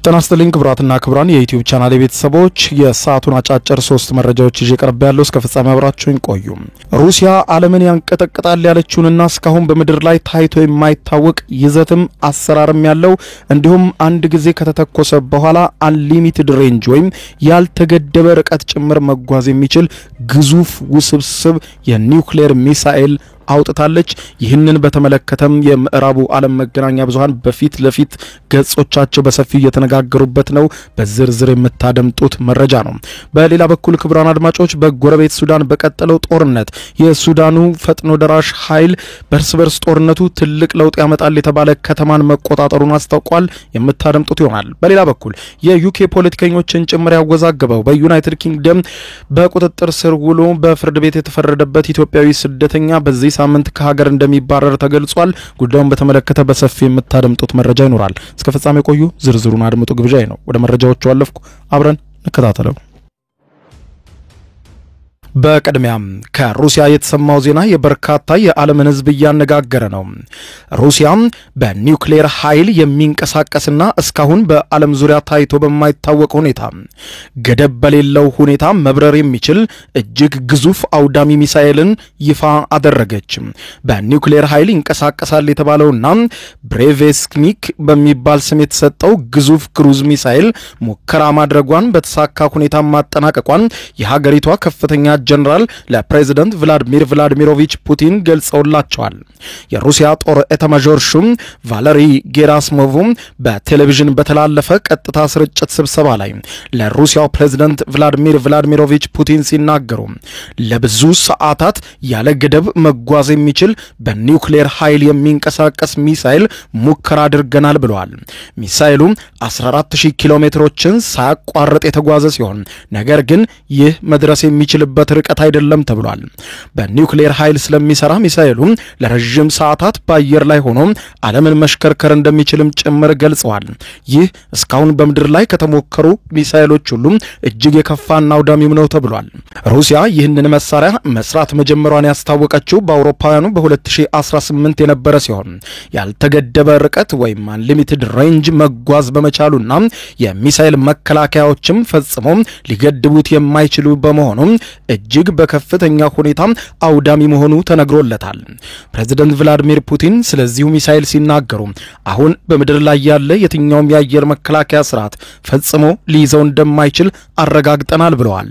ጤና ይስጥልኝ ክቡራትና ክቡራን የዩቲዩብ ቻናል ቤተሰቦች የሰዓቱን አጫጭር 3 መረጃዎች ይዤ ቀርቤያለሁ። እስከ ፍጻሜ አብራችሁን ቆዩ። ሩሲያ ዓለምን ያንቀጠቅጣል ያለችውንና እስካሁን በምድር ላይ ታይቶ የማይታወቅ ይዘትም አሰራርም ያለው እንዲሁም አንድ ጊዜ ከተተኮሰ በኋላ አንሊሚትድ ሬንጅ ወይም ያልተገደበ ርቀት ጭምር መጓዝ የሚችል ግዙፍ ውስብስብ የኒውክሌር ሚሳኤል አውጥታለች። ይህንን በተመለከተም የምዕራቡ ዓለም መገናኛ ብዙሃን በፊት ለፊት ገጾቻቸው በሰፊው እየተነጋገሩበት ነው። በዝርዝር የምታደምጡት መረጃ ነው። በሌላ በኩል ክቡራን አድማጮች በጎረቤት ሱዳን በቀጠለው ጦርነት የሱዳኑ ፈጥኖ ደራሽ ኃይል በርስ ጦርነቱ ትልቅ ለውጥ ያመጣል የተባለ ከተማን መቆጣጠሩን አስታውቋል። የምታደምጡት ይሆናል። በሌላ በኩል የዩኬ ፖለቲከኞችን ጭምር ያወዛገበው በዩናይትድ ኪንግደም በቁጥጥር ስር ውሎ በፍርድ ቤት የተፈረደበት ኢትዮጵያዊ ስደተኛ በዚህ ሳምንት ከሀገር እንደሚባረር ተገልጿል። ጉዳዩን በተመለከተ በሰፊ የምታደምጡት መረጃ ይኖራል። እስከ ፍጻሜ ቆዩ። ዝርዝሩን አድምጡ ግብዣዬ ነው። ወደ መረጃዎቹ አለፍኩ። አብረን እንከታተለው። በቀድሚያም ከሩሲያ የተሰማው ዜና የበርካታ የዓለምን ሕዝብ እያነጋገረ ነው። ሩሲያ በኒውክሌር ኃይል የሚንቀሳቀስና እስካሁን በዓለም ዙሪያ ታይቶ በማይታወቅ ሁኔታ ገደብ በሌለው ሁኔታ መብረር የሚችል እጅግ ግዙፍ አውዳሚ ሚሳኤልን ይፋ አደረገች። በኒውክሌር ኃይል ይንቀሳቀሳል የተባለውና ብሬቬስክኒክ በሚባል ስም የተሰጠው ግዙፍ ክሩዝ ሚሳኤል ሙከራ ማድረጓን በተሳካ ሁኔታ ማጠናቀቋን የሀገሪቷ ከፍተኛ ጀነራል ለፕሬዝዳንት ቭላድሚር ቭላዲሚሮቪች ፑቲን ገልጸውላቸዋል። የሩሲያ ጦር ኤታማዦር ሹም ቫለሪ ጌራሲሞቭ በቴሌቪዥን በተላለፈ ቀጥታ ስርጭት ስብሰባ ላይ ለሩሲያው ፕሬዝዳንት ቭላድሚር ቭላዲሚሮቪች ፑቲን ሲናገሩ ለብዙ ሰዓታት ያለ ገደብ መጓዝ የሚችል በኒውክሌር ኃይል የሚንቀሳቀስ ሚሳኤል ሙከራ አድርገናል ብለዋል። ሚሳኤሉ 14000 ኪሎ ሜትሮችን ሳያቋርጥ የተጓዘ ሲሆን ነገር ግን ይህ መድረስ የሚችልበት ርቀት አይደለም ተብሏል። በኒውክሌር ኃይል ስለሚሰራ ሚሳኤሉ ለረጅም ሰዓታት በአየር ላይ ሆኖ ዓለምን መሽከርከር እንደሚችልም ጭምር ገልጸዋል። ይህ እስካሁን በምድር ላይ ከተሞከሩ ሚሳኤሎች ሁሉ እጅግ የከፋና አውዳሚው ነው ተብሏል። ሩሲያ ይህንን መሳሪያ መስራት መጀመሯን ያስታወቀችው በአውሮፓውያኑ በ2018 የነበረ ሲሆን ያልተገደበ ርቀት ወይም አንሊሚትድ ሬንጅ መጓዝ በመቻሉና የሚሳኤል መከላከያዎችም ፈጽሞ ሊገድቡት የማይችሉ በመሆኑ እጅግ በከፍተኛ ሁኔታ አውዳሚ መሆኑ ተነግሮለታል። ፕሬዝዳንት ቭላድሚር ፑቲን ስለዚሁ ሚሳኤል ሲናገሩ አሁን በምድር ላይ ያለ የትኛውም የአየር መከላከያ ስርዓት ፈጽሞ ሊይዘው እንደማይችል አረጋግጠናል ብለዋል።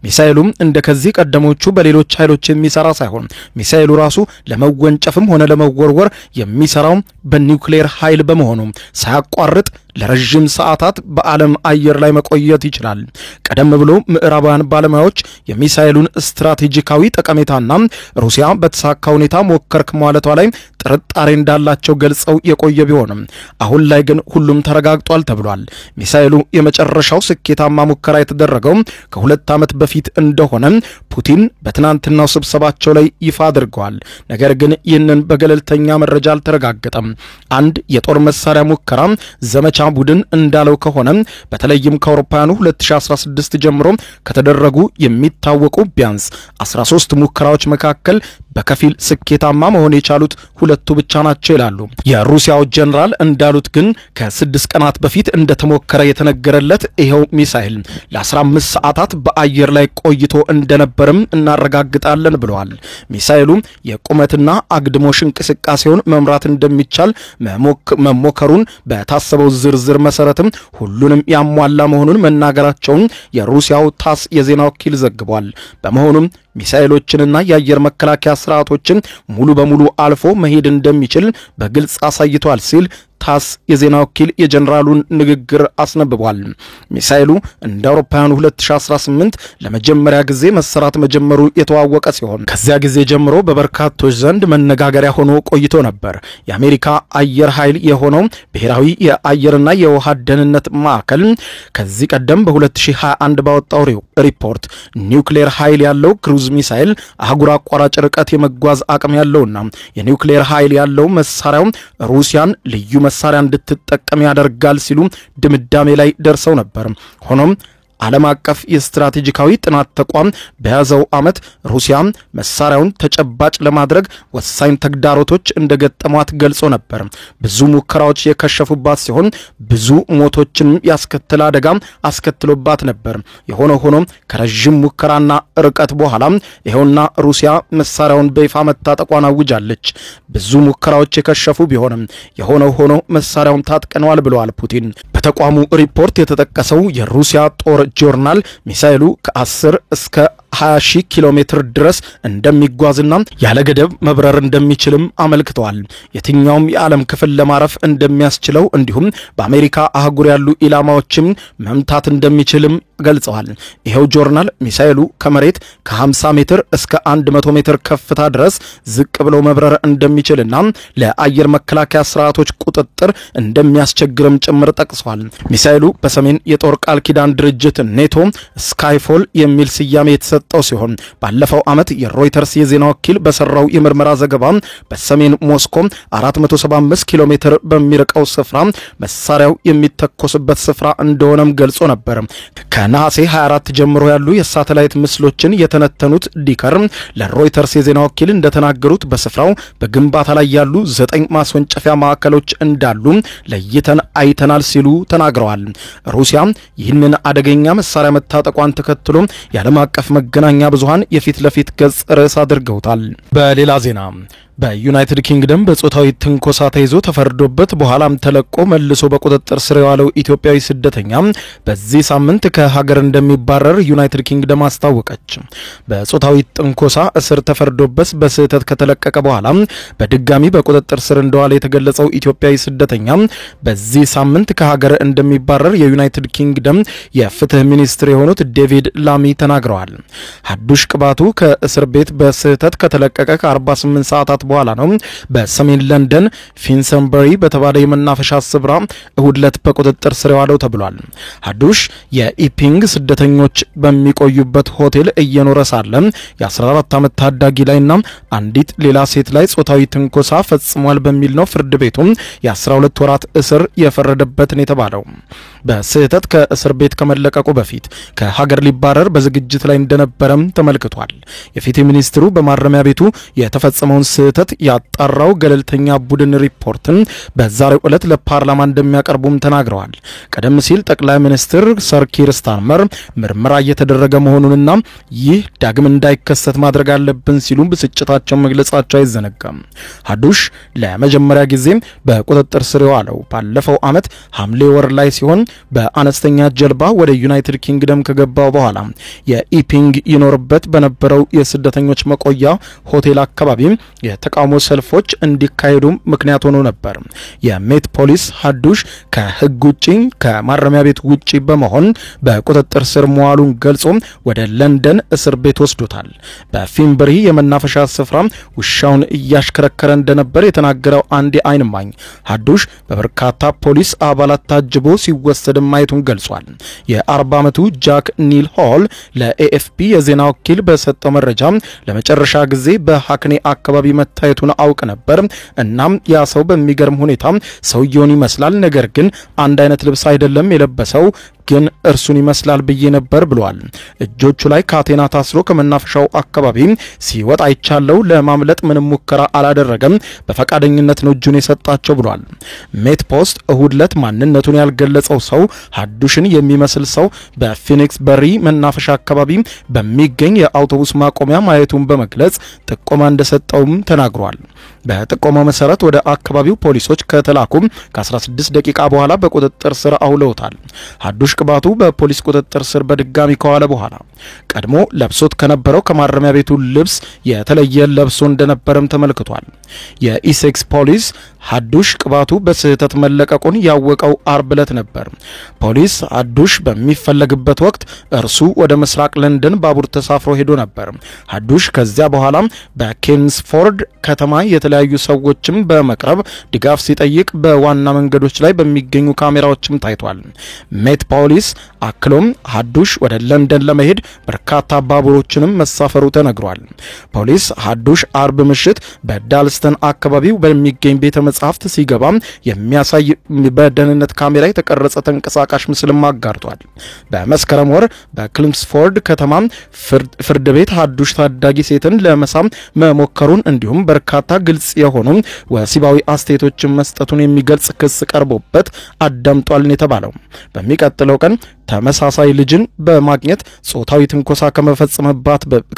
ሚሳኤሉም እንደከዚህ ቀደሞቹ በሌሎች ኃይሎች የሚሰራ ሳይሆን ሚሳኤሉ ራሱ ለመወንጨፍም ሆነ ለመወርወር የሚሰራው በኒውክሌር ኃይል በመሆኑ ሳያቋርጥ ለረጅም ሰዓታት በዓለም አየር ላይ መቆየት ይችላል። ቀደም ብሎ ምዕራባውያን ባለሙያዎች የሚሳኤሉን ስትራቴጂካዊ ጠቀሜታና ሩሲያ በተሳካ ሁኔታ ሞከርክ ማለቷ ላይ ጥርጣሬ እንዳላቸው ገልጸው የቆየ ቢሆንም አሁን ላይ ግን ሁሉም ተረጋግጧል ተብሏል። ሚሳኤሉ የመጨረሻው ስኬታማ ሙከራ የተደረገው ከ2 ዓመት በፊት እንደሆነ ፑቲን በትናንትናው ስብሰባቸው ላይ ይፋ አድርገዋል። ነገር ግን ይህንን በገለልተኛ መረጃ አልተረጋገጠም። አንድ የጦር መሳሪያ ሙከራ ዘመቻ ቡድን እንዳለው ከሆነ በተለይም ከአውሮፓውያኑ 2016 ጀምሮ ከተደረጉ የሚታወቁ ቢያንስ 13 ሙከራዎች መካከል በከፊል ስኬታማ መሆን የቻሉት 2 ብቻ ናቸው ይላሉ። የሩሲያው ጀነራል እንዳሉት ግን ከ6 ቀናት በፊት እንደተሞከረ የተነገረለት ይሄው ሚሳኤል ለ15 ሰዓታት በአየር ላይ ቆይቶ እንደነበርም እናረጋግጣለን ብለዋል። ሚሳኤሉ የቁመትና አግድሞሽ እንቅስቃሴውን መምራት እንደሚቻል መሞከሩን በታሰበው ዝርዝር መሰረትም ሁሉንም ያሟላ መሆኑን መናገራቸውን የሩሲያው ታስ የዜና ወኪል ዘግቧል። በመሆኑም ሚሳኤሎችንና የአየር መከላከያ ስርዓቶችን ሙሉ በሙሉ አልፎ መሄድ እንደሚችል በግልጽ አሳይቷል ሲል ታስ የዜና ወኪል የጀነራሉን ንግግር አስነብቧል። ሚሳኤሉ እንደ አውሮፓውያኑ 2018 ለመጀመሪያ ጊዜ መሰራት መጀመሩ የተዋወቀ ሲሆን ከዚያ ጊዜ ጀምሮ በበርካቶች ዘንድ መነጋገሪያ ሆኖ ቆይቶ ነበር። የአሜሪካ አየር ኃይል የሆነው ብሔራዊ የአየርና የውሃ ደህንነት ማዕከል ከዚህ ቀደም በ2021 ባወጣው ሪፖርት ኒውክሌር ኃይል ያለው ክሩዝ ሚሳኤል አህጉር አቋራጭ ርቀት የመጓዝ አቅም ያለውና የኒውክሌር ኃይል ያለው መሳሪያው ሩሲያን ልዩ መሳሪያ እንድትጠቀም ያደርጋል ሲሉ ድምዳሜ ላይ ደርሰው ነበር። ሆኖም ዓለም አቀፍ የስትራቴጂካዊ ጥናት ተቋም በያዘው ዓመት ሩሲያ መሳሪያውን ተጨባጭ ለማድረግ ወሳኝ ተግዳሮቶች እንደገጠሟት ገልጾ ነበር። ብዙ ሙከራዎች የከሸፉባት ሲሆን ብዙ ሞቶችን ያስከተለ አደጋ አስከትሎባት ነበር። የሆነ ሆኖ ከረጅም ሙከራና ርቀት በኋላ ይሄውና ሩሲያ መሳሪያውን በይፋ መታጠቋን አውጃለች። ብዙ ሙከራዎች የከሸፉ ቢሆንም የሆነ ሆኖ መሳሪያውን ታጥቀናል ብለዋል ፑቲን። በተቋሙ ሪፖርት የተጠቀሰው የሩሲያ ጦር ጆርናል ሚሳኤሉ ከ10 እስከ 20,000 ኪሎ ሜትር ድረስ እንደሚጓዝና ያለ ገደብ መብረር እንደሚችልም አመልክተዋል። የትኛውም የዓለም ክፍል ለማረፍ እንደሚያስችለው እንዲሁም በአሜሪካ አህጉር ያሉ ኢላማዎችም መምታት እንደሚችልም ገልጸዋል። ይሄው ጆርናል ሚሳኤሉ ከመሬት ከ50 ሜትር እስከ 100 ሜትር ከፍታ ድረስ ዝቅ ብሎ መብረር እንደሚችልና ለአየር መከላከያ ስርዓቶች ቁጥጥር እንደሚያስቸግርም ጭምር ጠቅሷል። ሚሳኤሉ በሰሜን የጦር ቃል ኪዳን ድርጅት ኔቶ ስካይፎል የሚል ስያሜ የተሰጠው ሲሆን ባለፈው ዓመት የሮይተርስ የዜና ወኪል በሰራው የምርመራ ዘገባ በሰሜን ሞስኮ 475 ኪሎ ሜትር በሚርቀው ስፍራ መሳሪያው የሚተኮስበት ስፍራ እንደሆነም ገልጾ ነበር። ከነሐሴ 24 ጀምሮ ያሉ የሳተላይት ምስሎችን የተነተኑት ዲከር ለሮይተርስ የዜና ወኪል እንደተናገሩት በስፍራው በግንባታ ላይ ያሉ 9 ማስወንጨፊያ ማዕከሎች እንዳሉ ለይተን አይተናል ሲሉ ተናግረዋል። ሩሲያ ይህንን አደገኛ መሳሪያ መታጠቋን ተከትሎ የዓለም አቀፍ መገናኛ ብዙሃን የፊት ለፊት ገጽ ርዕስ አድርገውታል። በሌላ ዜና በዩናይትድ ኪንግደም በጾታዊ ትንኮሳ ተይዞ ተፈርዶበት በኋላም ተለቆ መልሶ በቁጥጥር ስር የዋለው ኢትዮጵያዊ ስደተኛ በዚህ ሳምንት ከሀገር እንደሚባረር ዩናይትድ ኪንግደም አስታወቀች። በጾታዊ ትንኮሳ እስር ተፈርዶበት በስህተት ከተለቀቀ በኋላ በድጋሚ በቁጥጥር ስር እንደዋለ የተገለጸው ኢትዮጵያዊ ስደተኛ በዚህ ሳምንት ከሀገር እንደሚባረር የዩናይትድ ኪንግደም የፍትህ ሚኒስትር የሆኑት ዴቪድ ላሚ ተናግረዋል። ሀዱሽ ቅባቱ ከእስር ቤት በስህተት ከተለቀቀ ከ48 ሰዓታት በኋላ ነው በሰሜን ለንደን ፊንሰንበሪ በተባለ የመናፈሻ ስፍራ እሁድ ዕለት በቁጥጥር ስር የዋለው ተብሏል። ሀዱሽ የኢፒንግ ስደተኞች በሚቆዩበት ሆቴል እየኖረ ሳለ የ14 ዓመት ታዳጊ ላይና አንዲት ሌላ ሴት ላይ ጾታዊ ትንኮሳ ፈጽሟል በሚል ነው ፍርድ ቤቱ የ12 ወራት እስር የፈረደበት ነው የተባለው። በስህተት ከእስር ቤት ከመለቀቁ በፊት ከሀገር ሊባረር በዝግጅት ላይ እንደነበረም ተመልክቷል። የፍትህ ሚኒስትሩ በማረሚያ ቤቱ የተፈጸመውን ስህተት ያጣራው ገለልተኛ ቡድን ሪፖርትን በዛሬው ዕለት ለፓርላማ እንደሚያቀርቡም ተናግረዋል። ቀደም ሲል ጠቅላይ ሚኒስትር ሰር ኪር ስታርመር ምርመራ እየተደረገ መሆኑንና ይህ ዳግም እንዳይከሰት ማድረግ አለብን ሲሉ ብስጭታቸውን መግለጻቸው አይዘነጋም። ሀዱሽ ለመጀመሪያ ጊዜ በቁጥጥር ስር የዋለው ባለፈው ዓመት ሐምሌ ወር ላይ ሲሆን በአነስተኛ ጀልባ ወደ ዩናይትድ ኪንግደም ከገባው በኋላ የኢፒንግ ይኖርበት በነበረው የስደተኞች መቆያ ሆቴል አካባቢ የተቃውሞ ሰልፎች እንዲካሄዱ ምክንያት ሆኖ ነበር። የሜት ፖሊስ ሀዱሽ ከህግ ውጪ ከማረሚያ ቤት ውጪ በመሆን በቁጥጥር ስር መዋሉን ገልጾ ወደ ለንደን እስር ቤት ወስዶታል። በፊንበሪ የመናፈሻ ስፍራ ውሻውን እያሽከረከረ እንደነበር የተናገረው አንድ የዓይን እማኝ ሀዱሽ በበርካታ ፖሊስ አባላት ታጅቦ ሲወሰድ ማየቱን ገልጿል። የ40 ዓመቱ ጃክ ኒል ሆል ለኤኤፍፒ የዜና ወኪል በሰጠው መረጃ ለመጨረሻ ጊዜ በሃክኔ አካባቢ መታየቱን አውቅ ነበር። እናም ያ ሰው በሚገርም ሁኔታ ሰውየውን ይመስላል፣ ነገር ግን አንድ አይነት ልብስ አይደለም የለበሰው ግን እርሱን ይመስላል ብዬ ነበር ብሏል። እጆቹ ላይ ካቴና ታስሮ ከመናፈሻው አካባቢ ሲወጣ አይቻለው። ለማምለጥ ምንም ሙከራ አላደረገም፣ በፈቃደኝነት ነው እጁን የሰጣቸው ብሏል። ሜት ፖስት እሁድ ዕለት ማንነቱን ያልገለጸው ሰው ሀዱሽን የሚመስል ሰው በፊኒክስ በሪ መናፈሻ አካባቢ በሚገኝ የአውቶቡስ ማቆሚያ ማየቱን በመግለጽ ጥቆማ እንደሰጠውም ተናግሯል። በጥቆማው መሰረት ወደ አካባቢው ፖሊሶች ከተላኩ ከ16 ደቂቃ በኋላ በቁጥጥር ስር አውለውታል። ሀዱሽ ቅባቱ በፖሊስ ቁጥጥር ስር በድጋሚ ከዋለ በኋላ ቀድሞ ለብሶት ከነበረው ከማረሚያ ቤቱ ልብስ የተለየ ለብሶ እንደነበረም ተመልክቷል። የኢሴክስ ፖሊስ ሀዱሽ ቅባቱ በስህተት መለቀቁን ያወቀው አርብ ዕለት ነበር። ፖሊስ ሀዱሽ በሚፈለግበት ወቅት እርሱ ወደ ምስራቅ ለንደን ባቡር ተሳፍሮ ሄዶ ነበር። ሀዱሽ ከዚያ በኋላ በኬንስፎርድ ከተማ የተለያዩ ሰዎችም በመቅረብ ድጋፍ ሲጠይቅ በዋና መንገዶች ላይ በሚገኙ ካሜራዎችም ታይቷል። ሜት ፖሊስ አክሎም ሀዱሽ ወደ ለንደን ለመሄድ በርካታ ባቡሮችንም መሳፈሩ ተነግሯል። ፖሊስ ሀዱሽ አርብ ምሽት በዳልስተን አካባቢው በሚገኝ ቤተ መጻሕፍት ሲገባ የሚያሳይ በደህንነት ካሜራ የተቀረጸ ተንቀሳቃሽ ምስልም አጋርቷል። በመስከረም ወር በክሊምስፎርድ ከተማ ፍርድ ቤት ሀዱሽ ታዳጊ ሴትን ለመሳም መሞከሩን እንዲሁም በርካታ ግልጽ የሆኑ ወሲባዊ አስተያየቶችን መስጠቱን የሚገልጽ ክስ ቀርቦበት አዳምጧል ነው የተባለው። በሚቀጥለው ቀን ተመሳሳይ ልጅን በማግኘት ጾታዊ ትንኮሳ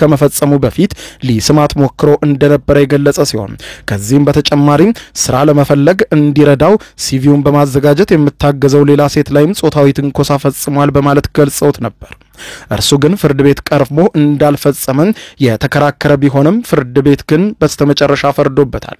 ከመፈጸሙ በፊት ሊስማት ሞክሮ እንደነበረ የገለጸ ሲሆን ከዚህም በተጨማሪ ስራ ለመፈለግ እንዲረዳው ሲቪውን በማዘጋጀት የምታገዘው ሌላ ሴት ላይም ጾታዊ ትንኮሳ ፈጽሟል በማለት ገልጸውት ነበር። እርሱ ግን ፍርድ ቤት ቀርቦ እንዳልፈጸመን የተከራከረ ቢሆንም ፍርድ ቤት ግን በስተመጨረሻ ፈርዶበታል።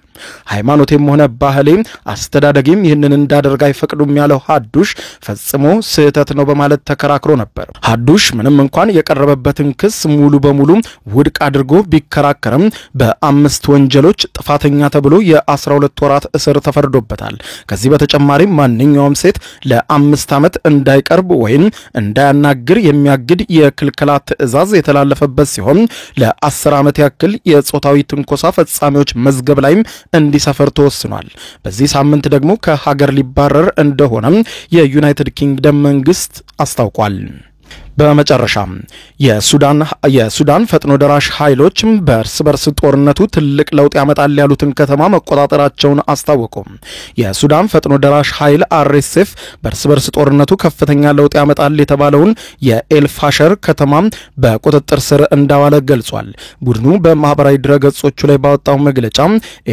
ሃይማኖቴም ሆነ ባህሌም አስተዳደጌም ይህንን እንዳደርግ አይፈቅዱም ያለው ሀዱሽ ፈጽሞ ስህተት ነው በማለት ተከራክሮ ነበር። ሀዱሽ ምንም እንኳን የቀረበበትን ክስ ሙሉ በሙሉ ውድቅ አድርጎ ቢከራከርም በ5 ወንጀሎች ጥፋተኛ ተብሎ የ12 ወራት እስር ተፈርዶበታል። ከዚህ በተጨማሪ ማንኛውም ሴት ለ5 ዓመት እንዳይቀርብ ወይም እንዳያናግር የሚያግድ የክልከላ ትዕዛዝ የተላለፈበት ሲሆን ለ10 ዓመት ያክል የጾታዊ ትንኮሳ ፈጻሚዎች መዝገብ ላይም እንዲሰፈር ተወስኗል። በዚህ ሳምንት ደግሞ ከሀገር ሊባረር እንደሆነ የዩናይትድ ኪንግደም መንግስት አስታውቋል። በመጨረሻ የሱዳን ፈጥኖ ደራሽ ኃይሎች በእርስ በርስ ጦርነቱ ትልቅ ለውጥ ያመጣል ያሉትን ከተማ መቆጣጠራቸውን አስታወቁ። የሱዳን ፈጥኖ ደራሽ ኃይል አርኤስኤፍ በእርስ በርስ ጦርነቱ ከፍተኛ ለውጥ ያመጣል የተባለውን የኤልፋሸር ከተማ በቁጥጥር ስር እንዳዋለ ገልጿል። ቡድኑ በማህበራዊ ድረገጾቹ ላይ ባወጣው መግለጫ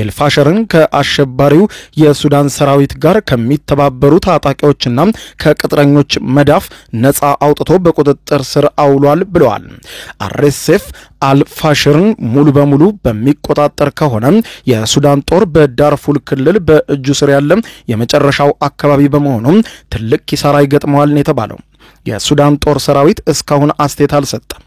ኤልፋሸርን ከአሸባሪው የሱዳን ሰራዊት ጋር ከሚተባበሩ ታጣቂዎችና ከቅጥረኞች መዳፍ ነፃ አውጥቶ በቁጥጥር ስር አውሏል ብለዋል። አርኤስኤፍ አልፋሽርን ሙሉ በሙሉ በሚቆጣጠር ከሆነ የሱዳን ጦር በዳርፉር ክልል በእጁ ስር ያለ የመጨረሻው አካባቢ በመሆኑ ትልቅ ኪሳራ ይገጥመዋል ነው የተባለው። የሱዳን ጦር ሰራዊት እስካሁን አስተያየት አልሰጠም።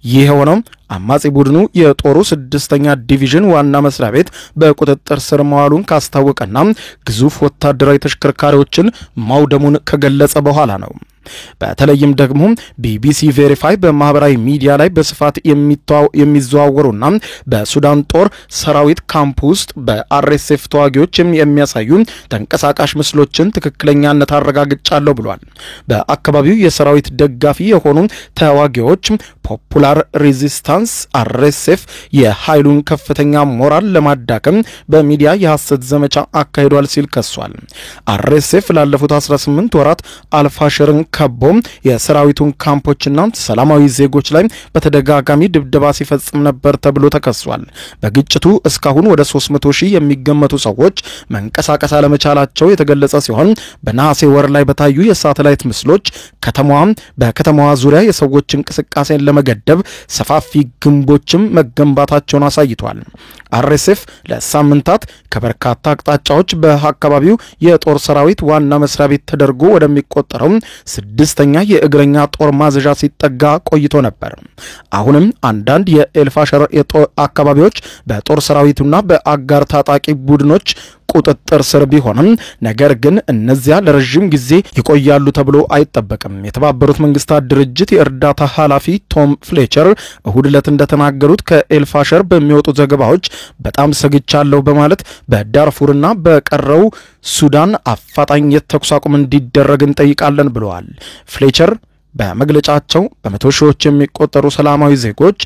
ይህ ሆኖ አማጺ ቡድኑ የጦሩ 6ኛ ዲቪዥን ዋና መስሪያ ቤት በቁጥጥር ስር መዋሉን ካስታወቀና ግዙፍ ወታደራዊ ተሽከርካሪዎችን ማውደሙን ከገለጸ በኋላ ነው። በተለይም ደግሞ ቢቢሲ ቬሪፋይ በማህበራዊ ሚዲያ ላይ በስፋት የሚዘዋወሩና በሱዳን ጦር ሰራዊት ካምፕ ውስጥ በአርኤስኤፍ ተዋጊዎች የሚያሳዩ ተንቀሳቃሽ ምስሎችን ትክክለኛነት አረጋግጫለሁ ብሏል። በአካባቢው የሰራዊት ደጋፊ የሆኑ ተዋጊዎች ፖፑላር ሬዚስታንስ አርኤስኤፍ የኃይሉን ከፍተኛ ሞራል ለማዳከም በሚዲያ የሐሰት ዘመቻ አካሂዷል ሲል ከሷል። አርኤስኤፍ ላለፉት 18 ወራት አልፋሽርን ከቦ የሰራዊቱን ካምፖችና ሰላማዊ ዜጎች ላይ በተደጋጋሚ ድብደባ ሲፈጽም ነበር ተብሎ ተከሷል። በግጭቱ እስካሁን ወደ 300,000 የሚገመቱ ሰዎች መንቀሳቀስ አለመቻላቸው የተገለጸ ሲሆን በነሐሴ ወር ላይ በታዩ የሳተላይት ምስሎች በከተማዋ ዙሪያ የሰዎች እንቅስቃሴን ለመገደብ ሰፋፊ ግንቦችም መገንባታቸውን አሳይቷል። አርኤስኤፍ ለሳምንታት ከበርካታ አቅጣጫዎች በአካባቢው የጦር ሰራዊት ዋና መስሪያ ቤት ተደርጎ ወደሚቆጠረው 6ኛ የእግረኛ ጦር ማዘዣ ሲጠጋ ቆይቶ ነበር። አሁንም አንዳንድ የኤልፋሸር የጦር አካባቢዎች በጦር ሰራዊቱና በአጋር ታጣቂ ቡድኖች ቁጥጥር ስር ቢሆንም ነገር ግን እነዚያ ለረጅም ጊዜ ይቆያሉ ተብሎ አይጠበቅም። የተባበሩት መንግስታት ድርጅት የእርዳታ ኃላፊ ቶም ፍሌቸር እሁድ ዕለት እንደተናገሩት ከኤልፋሸር በሚወጡ ዘገባዎች በጣም ሰግቻለሁ በማለት በዳርፉርና በቀረው ሱዳን አፋጣኝ የተኩስ አቁም እንዲደረግ እንጠይቃለን ብለዋል። ፍሌቸር በመግለጫቸው በመቶ ሺዎች የሚቆጠሩ ሰላማዊ ዜጎች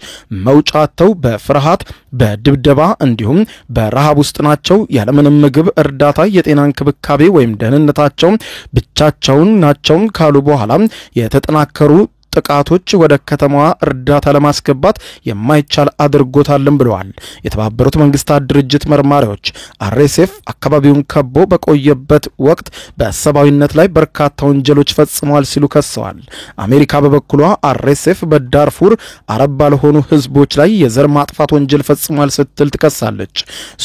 መውጫተው በፍርሃት በድብደባ እንዲሁም በረሃብ ውስጥ ናቸው። ያለምንም ምግብ እርዳታ፣ የጤና እንክብካቤ ወይም ደህንነታቸው ብቻቸውን ናቸው ካሉ በኋላ የተጠናከሩ ጥቃቶች ወደ ከተማዋ እርዳታ ለማስገባት የማይቻል አድርጎታልን ብለዋል። የተባበሩት መንግስታት ድርጅት መርማሪዎች አርኤስኤፍ አካባቢውን ከቦ በቆየበት ወቅት በሰብአዊነት ላይ በርካታ ወንጀሎች ፈጽመዋል ሲሉ ከሰዋል። አሜሪካ በበኩሏ አርኤስኤፍ በዳርፉር አረብ ባልሆኑ ህዝቦች ላይ የዘር ማጥፋት ወንጀል ፈጽሟል ስትል ትከሳለች።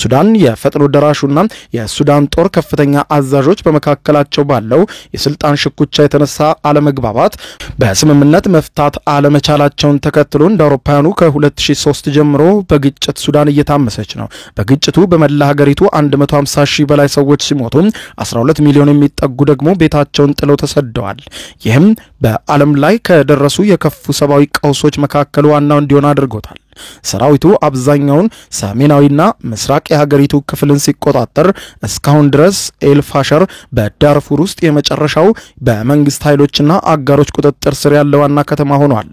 ሱዳን የፈጥኖ ደራሹና የሱዳን ጦር ከፍተኛ አዛዦች በመካከላቸው ባለው የስልጣን ሽኩቻ የተነሳ አለመግባባት በስምምነት መፍታት አለመቻላቸውን ተከትሎ እንደ አውሮፓውያኑ ከ2003 ጀምሮ በግጭት ሱዳን እየታመሰች ነው። በግጭቱ በመላ ሀገሪቱ 150,000 በላይ ሰዎች ሲሞቱ 12 ሚሊዮን የሚጠጉ ደግሞ ቤታቸውን ጥለው ተሰደዋል። ይህም በዓለም ላይ ከደረሱ የከፉ ሰብአዊ ቀውሶች መካከል ዋናው እንዲሆን አድርጎታል። ሰራዊቱ አብዛኛውን ሰሜናዊና ምስራቅ የሀገሪቱ ክፍልን ሲቆጣጠር እስካሁን ድረስ ኤልፋሸር በዳርፉር ውስጥ የመጨረሻው በመንግስት ኃይሎችና አጋሮች ቁጥጥር ስር ያለው ዋና ከተማ ሆኗል።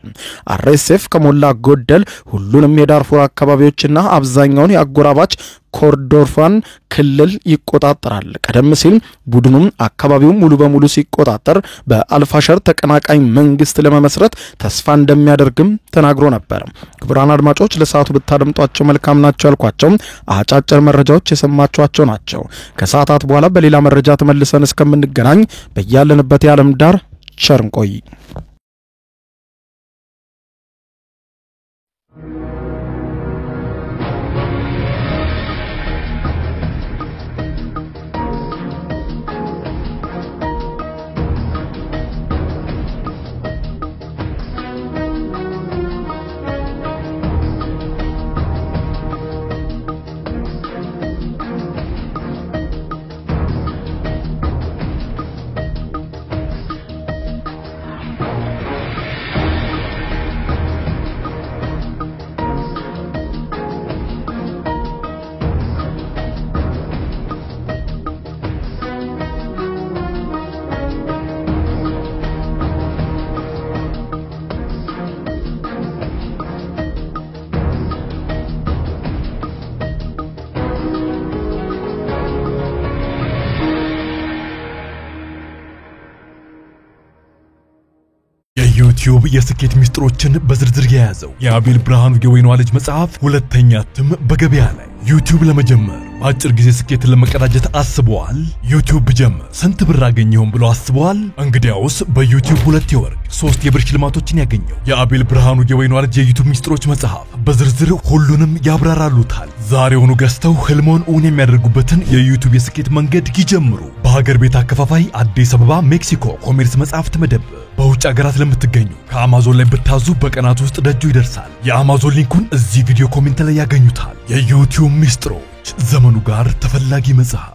አርኤስኤፍ ከሞላ ጎደል ሁሉንም የዳርፉር አካባቢዎችና አብዛኛውን የአጎራባች ኮርዶፋን ክልል ይቆጣጠራል። ቀደም ሲል ቡድኑም አካባቢው ሙሉ በሙሉ ሲቆጣጠር በአልፋሸር ተቀናቃኝ መንግስት ለመመስረት ተስፋ እንደሚያደርግም ተናግሮ ነበር። ክቡራን አድማጮች ለሰዓቱ ብታደምጧቸው መልካም ናቸው ያልኳቸው አጫጭር መረጃዎች የሰማችኋቸው ናቸው። ከሰዓታት በኋላ በሌላ መረጃ ተመልሰን እስከምንገናኝ በያለንበት የዓለም ዳር ቸር እንቆይ። ዩቲዩብ የስኬት ሚስጥሮችን በዝርዝር የያዘው የአቤል ብርሃኑ የወይኗ ልጅ መጽሐፍ ሁለተኛ እትም በገበያ ላይ። ዩቲዩብ ለመጀመር በአጭር ጊዜ ስኬትን ለመቀዳጀት አስበዋል? ዩቲዩብ ጀመር ስንት ብር አገኘሁም ብሎ አስበዋል? እንግዲያውስ በዩቲዩብ 2 የወርቅ 3 የብር ሽልማቶችን ያገኘው የአቤል ብርሃኑ የወይኗ ልጅ የዩቲዩብ ሚስጥሮች መጽሐፍ በዝርዝር ሁሉንም ያብራራሉታል። ዛሬውኑ ገዝተው ህልሞን እውን የሚያደርጉበትን የዩቲዩብ የስኬት መንገድ ይጀምሩ። በሀገር ቤት አከፋፋይ አዲስ አበባ ሜክሲኮ ኮሜርስ መጽሐፍት መደብር። በውጭ ሀገራት ለምትገኙ ከአማዞን ላይ ብታዙ በቀናት ውስጥ ደጁ ይደርሳል። የአማዞን ሊንኩን እዚህ ቪዲዮ ኮሜንት ላይ ያገኙታል። የዩቲዩብ ሚስጥሮች ዘመኑ ጋር ተፈላጊ መጽሐፍ።